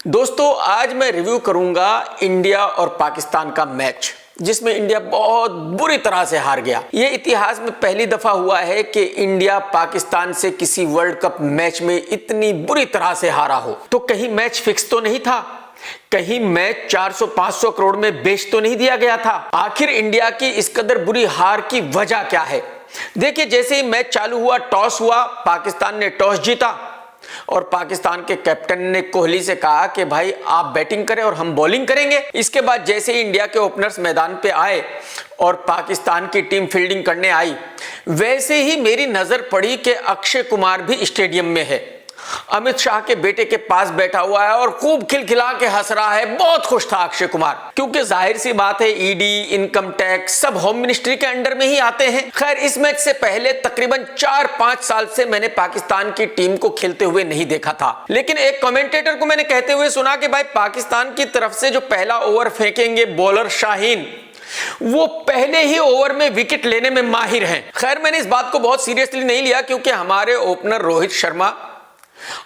दोस्तों आज मैं रिव्यू करूंगा इंडिया और पाकिस्तान का मैच, जिसमें इंडिया बहुत बुरी तरह से हार गया। यह इतिहास में पहली दफा हुआ है कि इंडिया पाकिस्तान से किसी वर्ल्ड कप मैच में इतनी बुरी तरह से हारा हो। तो कहीं मैच फिक्स तो नहीं था, कहीं मैच 400-500 करोड़ में बेच तो नहीं दिया गया था। आखिर इंडिया की इस कदर बुरी हार की वजह क्या है? देखिए, जैसे ही मैच चालू हुआ, टॉस हुआ, पाकिस्तान ने टॉस जीता और पाकिस्तान के कैप्टन ने कोहली से कहा कि भाई आप बैटिंग करें और हम बॉलिंग करेंगे। इसके बाद जैसे ही इंडिया के ओपनर्स मैदान पे आए और पाकिस्तान की टीम फील्डिंग करने आई, वैसे ही मेरी नजर पड़ी कि अक्षय कुमार भी स्टेडियम में है, अमित शाह के बेटे के पास बैठा हुआ है और खूब खिलखिला के हंस रहा है। बहुत खुश था अक्षय कुमार, क्योंकि जाहिर सी बात है ईडी, इनकम टैक्स सब होम मिनिस्ट्री के अंडर में ही आते हैं। खैर, इस मैच से पहले तकरीबन 4-5 साल से मैंने पाकिस्तान की टीम को खेलते हुए नहीं देखा था, लेकिन एक कमेंटेटर को मैंने कहते हुए सुना कि भाई पाकिस्तान की तरफ से जो पहला ओवर फेंकेंगे बॉलर शाहीन, वो पहले ही ओवर में विकेट लेने में माहिर हैं। खैर, मैंने इस बात को बहुत सीरियसली नहीं लिया, क्योंकि हमारे ओपनर रोहित शर्मा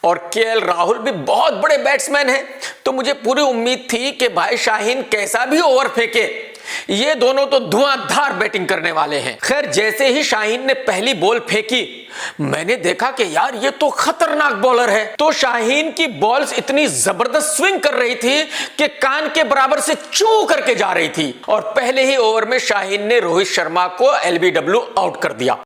और केएल राहुल भी बहुत बड़े बैट्समैन हैं। तो मुझे पूरी उम्मीद थी कि भाई शाहीन कैसा भी ओवर फेंके, ये दोनों तो धुआंधार बैटिंग करने वाले हैं। खैर, जैसे ही शाहीन ने पहली बॉल फेंकी, मैंने देखा कि यार ये तो खतरनाक बॉलर है। तो शाहीन की बॉल्स इतनी जबरदस्त स्विंग कर रही थी कि कान के बराबर से चू करके जा रही थी, और पहले ही ओवर में शाहीन ने रोहित शर्मा को एलबीडब्ल्यू आउट कर दिया।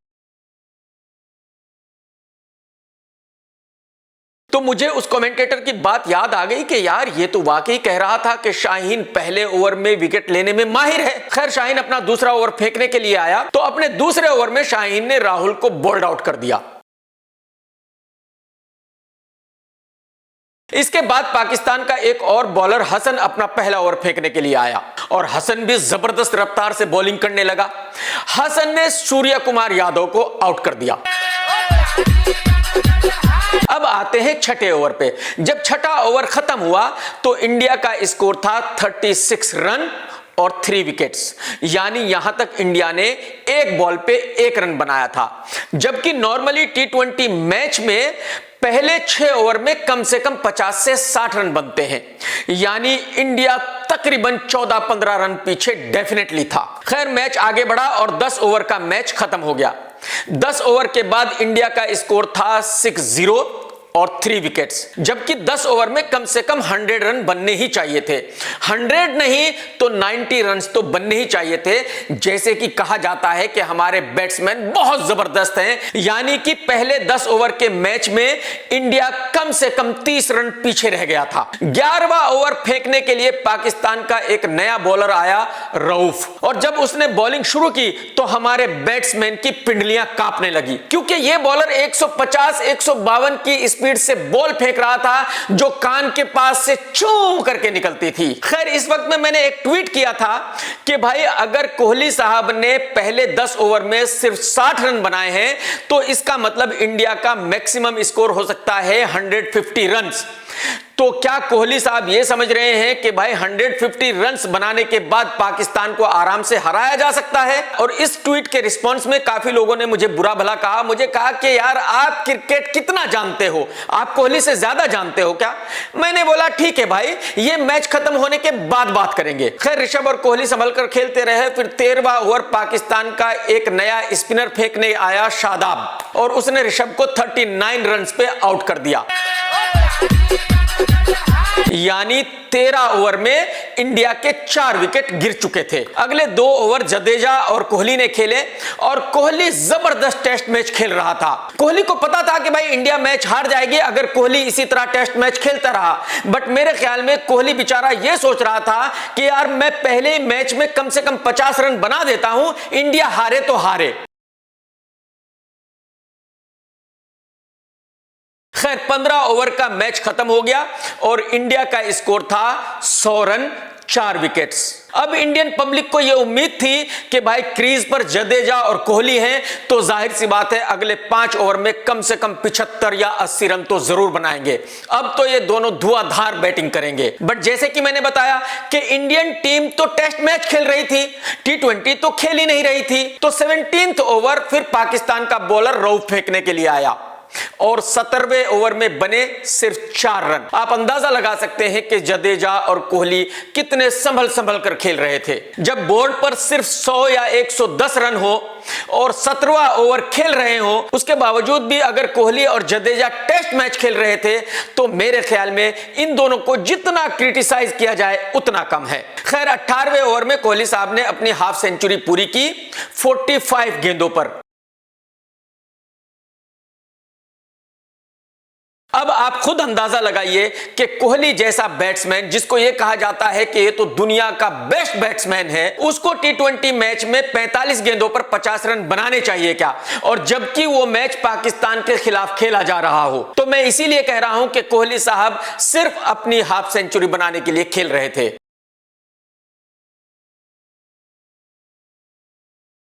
तो मुझे उस कमेंटेटर की बात याद आ गई कि यार ये तो वाकई कह रहा था कि शाहीन पहले ओवर में विकेट लेने में माहिर है। खैर, शाहीन अपना दूसरा ओवर फेंकने के लिए आया, तो अपने दूसरे ओवर में शाहीन ने राहुल को बोल्ड आउट कर दिया। इसके बाद पाकिस्तान का एक और बॉलर हसन अपना पहला ओवर फेंकने के लिए आया, और हसन भी जबरदस्त रफ्तार से बॉलिंग करने लगा। हसन ने सूर्य कुमार यादव को आउट कर दिया। अब आते हैं छठे ओवर पे। जब छठा ओवर खत्म हुआ तो इंडिया का स्कोर था 36 रन और 3 विकेट्स, यानी यहां तक इंडिया ने एक बॉल पे 1 रन बनाया था। जबकि नॉर्मली T20 मैच में पहले 6 ओवर में कम से कम 50 से 60 रन बनते हैं, यानी इंडिया तकरीबन 14-15 रन पीछे डेफिनेटली था। खैर, मैच आगे बढ़ा और 10 ओवर का मैच खत्म हो गया। 10 ओवर के बाद इंडिया का स्कोर था 6-0 और 3 विकेट्स, जबकि 10 ओवर में कम से कम 100 रन बनने ही चाहिए थे। 100 नहीं तो 90 रन तो बनने ही चाहिए थे। जैसे कि कहा जाता है कि हमारे बैट्समैन बहुत जबरदस्त हैं, यानी कि पहले 10 ओवर के मैच में इंडिया कम से कम 30 रन पीछे रह गया था। 11वां ओवर फेंकने के लिए पाकिस्तान का एक नया बॉलर आया, रऊफ, और जब उसने बॉलिंग शुरू की तो हमारे बैट्समैन की पिंडलियां कांपने लगी, क्योंकि यह बॉलर 150-152 की स्पीड से बॉल फेंक रहा था, जो कान के पास से चू करके निकलती थी। खैर, इस वक्त में मैंने एक ट्वीट किया था कि भाई अगर कोहली साहब ने पहले 10 ओवर में सिर्फ 60 रन बनाए हैं, तो इसका मतलब इंडिया का मैक्सिमम स्कोर हो सकता है 150 रन। तो क्या कोहली साहब ये समझ रहे हैं कि भाई 150 रन्स बनाने के बाद पाकिस्तान को आराम से हराया जा सकता है? और इस ट्वीट के रिस्पांस में काफी लोगों ने मुझे बुरा भला कहा। मुझे कहा कि यार आप क्रिकेट कितना जानते हो, आप कोहली से ज्यादा जानते हो क्या? मैंने बोला ठीक है भाई, ये मैच खत्म होने के बाद बात करेंगे। खैर, ऋषभ और कोहली संभल कर खेलते रहे। फिर 13वां ओवर पाकिस्तान का एक नया स्पिनर फेंकने आया, शादाब, और उसने ऋषभ को 39 रन पे आउट कर दिया। यानी 13 ओवर में इंडिया के 4 विकेट गिर चुके थे। अगले 2 ओवर जडेजा और कोहली ने खेले, और कोहली जबरदस्त टेस्ट मैच खेल रहा था। कोहली को पता था कि भाई इंडिया मैच हार जाएगी अगर कोहली इसी तरह टेस्ट मैच खेलता रहा, बट मेरे ख्याल में कोहली बेचारा यह सोच रहा था कि यार मैं पहले मैच में कम से कम 50 रन बना देता हूं, इंडिया हारे तो हारे। खैर, 15 ओवर का मैच खत्म हो गया और इंडिया का स्कोर था 100 रन 4 विकेट्स। अब इंडियन पब्लिक को यह उम्मीद थी कि भाई क्रीज पर जडेजा और कोहली हैं, तो जाहिर सी बात है अगले 5 ओवर में कम से कम 75 या 80 रन तो जरूर बनाएंगे। अब तो ये दोनों धुआंधार बैटिंग करेंगे। बट जैसे कि मैंने बताया कि इंडियन टीम तो टेस्ट मैच खेल रही थी, T20 तो खेल ही नहीं रही थी। तो 17th ओवर फिर पाकिस्तान का बॉलर रऊफ फेंकने के लिए आया, और 17वें ओवर में बने सिर्फ 4 रन। आप अंदाजा लगा सकते हैं कि जडेजा और कोहली कितने संभल संभल कर खेल रहे थे। जब बोर्ड पर सिर्फ 100 या 110 रन हो और 17वां ओवर खेल रहे हो, उसके बावजूद भी अगर कोहली और जडेजा टेस्ट मैच खेल रहे थे तो मेरे ख्याल में इन दोनों को जितना क्रिटिसाइज किया जाए उतना कम है। खैर 18वें ओवर में कोहली साहब ने अपनी हाफ सेंचुरी पूरी की 45 गेंदों पर। अब आप खुद अंदाजा लगाइए कि कोहली जैसा बैट्समैन, जिसको यह कहा जाता है कि ये तो दुनिया का बेस्ट बैट्समैन है, उसको टी20 मैच में 45 गेंदों पर 50 रन बनाने चाहिए क्या, और जबकि वो मैच पाकिस्तान के खिलाफ खेला जा रहा हो। तो मैं इसीलिए कह रहा हूं कि कोहली साहब सिर्फ अपनी हाफ सेंचुरी बनाने के लिए खेल रहे थे।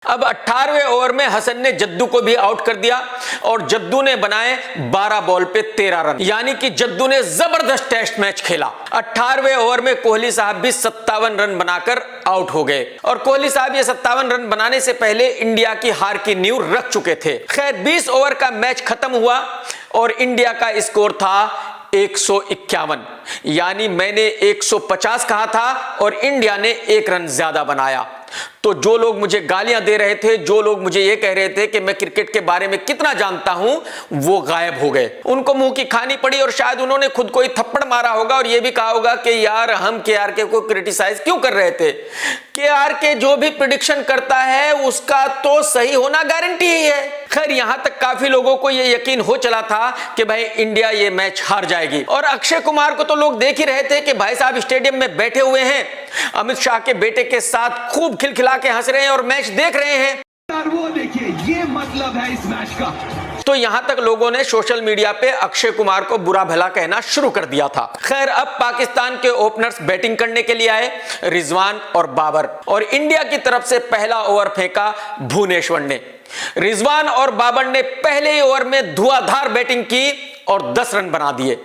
अब 18वें ओवर में हसन ने जद्दू को भी आउट कर दिया और जद्दू ने बनाए 12 बॉल पे 13 रन, यानी कि जद्दू ने जबरदस्त टेस्ट मैच खेला। 18वें ओवर में कोहली साहब भी 57 रन बनाकर आउट हो गए और कोहली साहब ये 57 रन बनाने से पहले इंडिया की हार की नींव रख चुके थे। खैर 20 ओवर का मैच खत्म हुआ और इंडिया का स्कोर था 151, यानी मैंने 150 कहा था और इंडिया ने 1 रन ज्यादा बनाया। तो जो लोग मुझे गालियां दे रहे थे, जो लोग मुझे ये कह रहे थे कि मैं क्रिकेट के बारे में कितना जानता हूं, वो गायब हो गए। उनको मुंह की खानी पड़ी और शायद उन्होंने खुद को ही थप्पड़ मारा होगा और ये भी कहा होगा कि यार हम केआरके को क्रिटिसाइज क्यों कर रहे थे। केआरके जो भी प्रेडिक्शन करता है उसका तो सही होना गारंटी ही है। खैर यहां तक काफी लोगों को यह यकीन हो चला था कि भाई इंडिया ये मैच हार जाएगी और अक्षय कुमार को तो लोग देख ही रहे थे कि भाई साहब स्टेडियम में बैठे हुए हैं, अमित शाह के बेटे के साथ खूब खिलखिला के हंस रहे हैं और मैच देख रहे हैं। वो देखिए ये मतलब है इस मैच का। तो यहां तक लोगों ने सोशल मीडिया पे अक्षय कुमार को बुरा भला कहना शुरू कर दिया था। खैर अब पाकिस्तान के ओपनर्स बैटिंग करने के लिए आए, रिजवान और बाबर, और इंडिया की तरफ से पहला ओवर फेंका भुवनेश्वर ने। रिजवान और बाबर ने पहले ही ओवर में धुआंधार बैटिंग की और 10 रन बना दिए,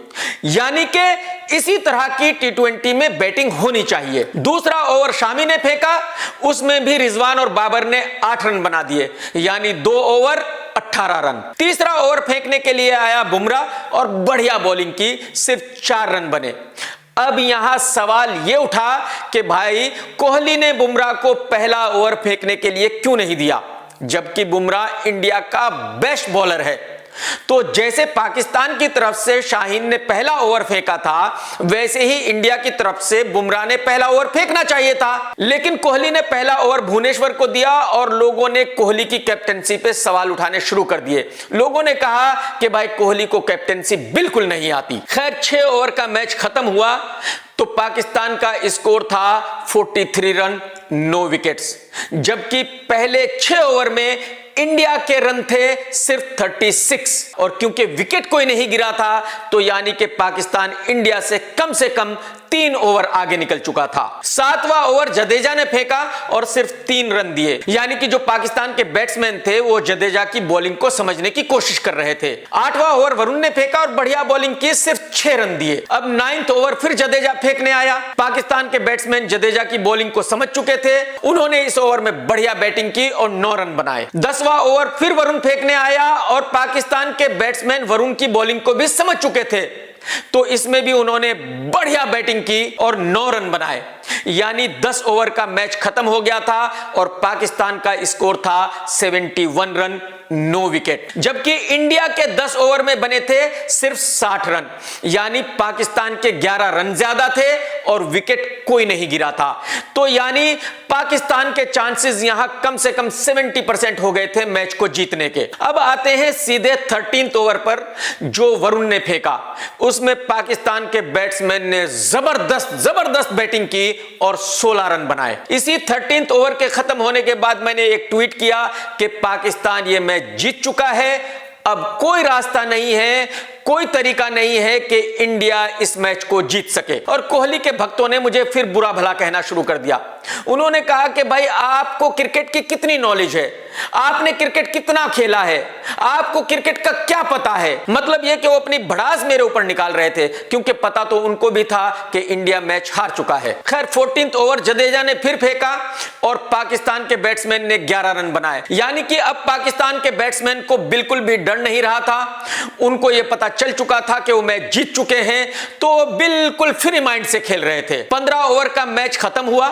यानी कि इसी तरह की टी20 में बैटिंग होनी चाहिए। दूसरा ओवर शामी ने फेंका, उसमें भी रिजवान और बाबर ने 8 रन बना दिए, यानी 2 ओवर 18 रन। तीसरा ओवर फेंकने के लिए आया बुमराह और बढ़िया बॉलिंग की, सिर्फ 4 रन बने। अब यहां सवाल यह उठा कि भाई कोहली ने बुमराह को पहला ओवर फेंकने के लिए क्यों नहीं दिया, जबकि बुमराह इंडिया का बेस्ट बॉलर है। तो जैसे पाकिस्तान की तरफ से शाहीन ने पहला ओवर फेंका था, वैसे ही इंडिया की तरफ से बुमराह ने पहला ओवर फेंकना चाहिए था। लेकिन कोहली ने पहला ओवर भुवनेश्वर को दिया और लोगों ने कोहली की कैप्टनसी पे सवाल उठाने शुरू कर दिए। लोगों ने कहा कि भाई कोहली को कैप्टनसी बिल्कुल नहीं आती। खैर 6 ओवर का मैच खत्म हुआ तो पाकिस्तान का स्कोर था 43 रन 9 विकेट्स, जबकि पहले 6 ओवर में इंडिया के रन थे सिर्फ 36 और क्योंकि विकेट कोई नहीं गिरा था तो यानी कि पाकिस्तान इंडिया से कम 3 ओवर आगे निकल चुका था। 7वां ओवर जडेजा ने फेंका और सिर्फ 3 रन दिए, यानी कि जो पाकिस्तान के बैट्समैन थे वो जडेजा की बॉलिंग को समझने की कोशिश कर रहे थे। 8वां ओवर वरुण ने फेंका और बढ़िया बॉलिंग की, सिर्फ 6 रन दिए। अब 9th ओवर फिर जडेजा फेंकने आया। पाकिस्तान के बैट्समैन जडेजा की बॉलिंग को समझ चुके थे, उन्होंने इस ओवर में बढ़िया बैटिंग की और 9 रन बनाए। 10वां ओवर फिर वरुण फेंकने आया और पाकिस्तान के बैट्समैन वरुण की बॉलिंग को भी समझ चुके थे, तो इसमें भी उन्होंने बढ़िया बैटिंग की और 9 रन बनाए, यानी 10 ओवर का मैच खत्म हो गया था और पाकिस्तान का स्कोर था 71 रन 9 विकेट, जबकि इंडिया के 10 ओवर में बने थे सिर्फ 60 रन, यानी पाकिस्तान के 11 रन ज्यादा थे और विकेट कोई नहीं गिरा था। तो यानी पाकिस्तान के चांसेस यहां कम से कम 70% हो गए थे मैच को जीतने के। अब आते हैं सीधे 13th ओवर पर जो वरुण ने फेंका। उसमें पाकिस्तान के बैट्समैन ने जबरदस्त बैटिंग की और 16 रन बनाए। इसी 13th ओवर के खत्म होने के बाद मैंने एक ट्वीट किया कि पाकिस्तान ये मैच जीत चुका है, अब कोई रास्ता नहीं है, कोई तरीका नहीं है कि इंडिया इस मैच को जीत सके। और कोहली के भक्तों ने मुझे फिर बुरा भला कहना शुरू कर दिया। उन्होंने कहा कि भाई आपको क्रिकेट की कितनी नॉलेज है, आपने क्रिकेट कितना खेला है, आपको क्रिकेट का क्या पता है। मतलब यह कि वो अपनी भड़ास मेरे ऊपर निकाल रहे थे, क्योंकि पता तो उनको भी था कि इंडिया मैच हार चुका है। खैर 14th ओवर जडेजा ने फिर फेंका और पाकिस्तान के बैट्समैन ने 11 रन बनाए। यानी कि अब पाकिस्तान के बैट्समैन को बिल्कुल भी डर नहीं रहा था, उनको यह पता चल चुका था कि वो मैच जीत चुके हैं, तो बिल्कुल फ्री माइंड से खेल रहे थे। 15 ओवर का मैच खत्म हुआ,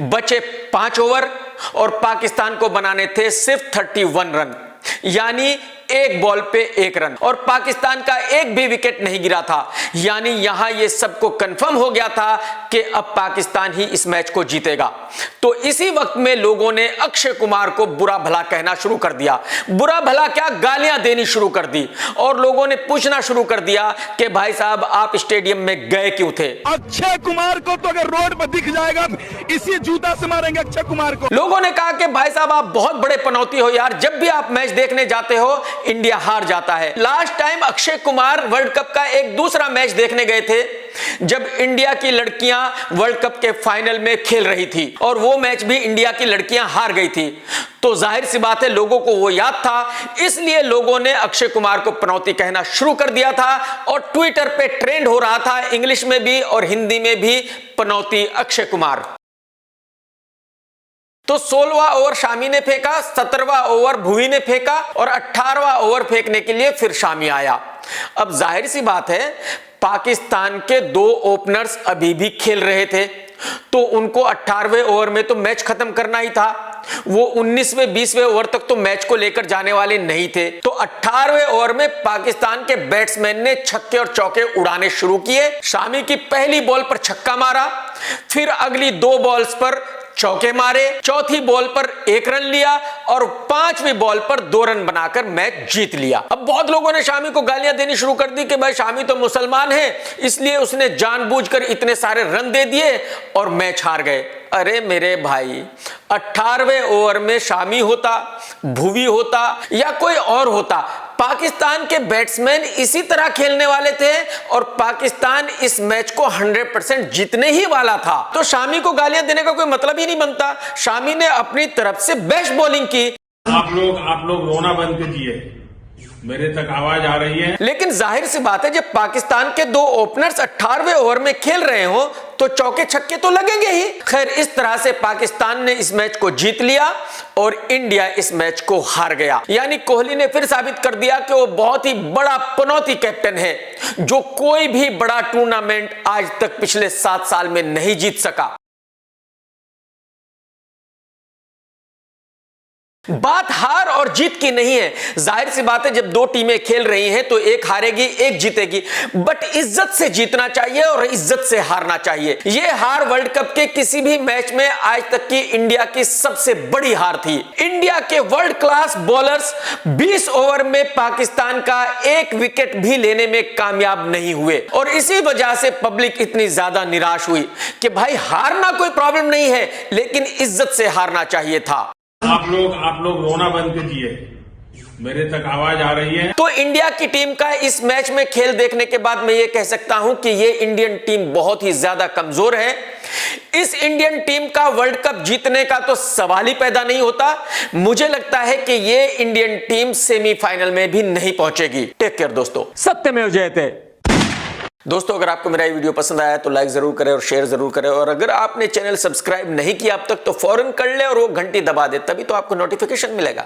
बचे 5 ओवर और पाकिस्तान को बनाने थे सिर्फ 31 रन, यानी एक बॉल पे 1 रन, और पाकिस्तान का एक भी विकेट नहीं गिरा था। यानी यहां यह सबको कंफर्म हो गया था कि अब पाकिस्तान ही इस मैच को जीतेगा। तो इसी वक्त में लोगों ने अक्षय कुमार को बुरा भला कहना शुरू कर दिया। बुरा भला क्या, गालियां देनी शुरू कर दी, और लोगों ने पूछना शुरू कर दिया कि भाई साहब आप स्टेडियम में गए क्यों थे। अक्षय कुमार को तो अगर रोड पर दिख जाएगा इसी जूता से मारेंगे अक्षय कुमार को। लोगों ने कहा कि भाई साहब आप बहुत बड़े पनौती हो यार, जब भी आप मैच देखने जाते हो इंडिया हार जाता है। Last time Akshay Kumar world cup का एक दूसरा मैच देखने गए थे जब इंडिया की लड़कियां वर्ल्ड कप के फाइनल में खेल रही थी, और वो मैच भी इंडिया की लड़कियां हार गई थी। तो जाहिर सी बात है लोगों को वो याद था, इसलिए लोगों ने अक्षय कुमार को पनौती कहना शुरू कर दिया था, और ट्विटर पे ट्रेंड हो रहा था इंग्लिश में भी और हिंदी में भी, पनौती अक्षय कुमार। तो 16वां ओवर शामी ने फेंका, 17वां ओवर भुवी ने फेंका, और 18वां ओवर फेंकने के लिए फिर शामी आया। अब जाहिर सी बात है पाकिस्तान के 2 ओपनर्स अभी भी खेल रहे थे, तो उनको 18वें ओवर में तो मैच खत्म करना ही था। वो 19वें 20वें ओवर तक तो मैच को लेकर जाने वाले नहीं थे। तो 18वें ओवर में पाकिस्तान के बैट्समैन ने छक्के और चौके उड़ाने शुरू किए। शामी की पहली बॉल पर छक्का मारा, फिर अगली 2 बॉल्स पर चौके मारे, चौथी बॉल पर 1 रन लिया, और 5वीं बॉल पर 2 रन बनाकर मैच जीत लिया। अब बहुत लोगों ने शामी को गालियां देनी शुरू कर दी कि भाई शामी तो मुसलमान है, इसलिए उसने जानबूझकर इतने सारे रन दे दिए और मैच हार गए। अरे मेरे भाई, 18वें ओवर में शामी होता, भुवी होता या कोई और होता, पाकिस्तान के बैट्समैन इसी तरह खेलने वाले थे और पाकिस्तान इस मैच को 100% जीतने ही वाला था। तो शामी को गालियां देने का कोई मतलब ही नहीं बनता। शामी ने अपनी तरफ से बेस्ट बॉलिंग की। आप लोग रोना बंद कीजिए, मेरे तक आवाज आ रही है। लेकिन जाहिर सी बात है जब पाकिस्तान के 2 ओपनर्स 18वें ओवर में खेल रहे हो तो चौके छक्के तो लगेंगे ही। खैर इस तरह से पाकिस्तान ने इस मैच को जीत लिया और इंडिया इस मैच को हार गया। यानी कोहली ने फिर साबित कर दिया कि वो बहुत ही बड़ा पनौती कैप्टन है, जो कोई भी बड़ा टूर्नामेंट आज तक पिछले 7 साल में नहीं जीत सका। बात हार और जीत की नहीं है। जाहिर सी बात है जब 2 टीमें खेल रही हैं तो एक हारेगी एक जीतेगी, बट इज्जत से जीतना चाहिए और इज्जत से हारना चाहिए। यह हार वर्ल्ड कप के किसी भी मैच में आज तक की इंडिया की सबसे बड़ी हार थी। इंडिया के वर्ल्ड क्लास बॉलर्स 20 ओवर में पाकिस्तान का 1 विकेट भी लेने में कामयाब नहीं हुए, और इसी वजह से पब्लिक इतनी ज्यादा निराश हुई कि भाई हारना कोई प्रॉब्लम नहीं है, लेकिन इज्जत से हारना चाहिए था। आप लोग रोना बंद कीजिए, मेरे तक आवाज आ रही है। तो इंडिया की टीम का इस मैच में खेल देखने के बाद मैं ये कह सकता हूं कि ये इंडियन टीम बहुत ही ज्यादा कमजोर है। इस इंडियन टीम का वर्ल्ड कप जीतने का तो सवाल ही पैदा नहीं होता। मुझे लगता है कि ये इंडियन टीम सेमीफाइनल में भी नहीं पहुंचेगी। टेक केयर दोस्तों, सत्यमेव जयते। दोस्तों अगर आपको मेरा ये वीडियो पसंद आया तो लाइक जरूर करें और शेयर जरूर करें, और अगर आपने चैनल सब्सक्राइब नहीं किया अब तक तो फौरन कर ले और वो घंटी दबा दे, तभी तो आपको नोटिफिकेशन मिलेगा।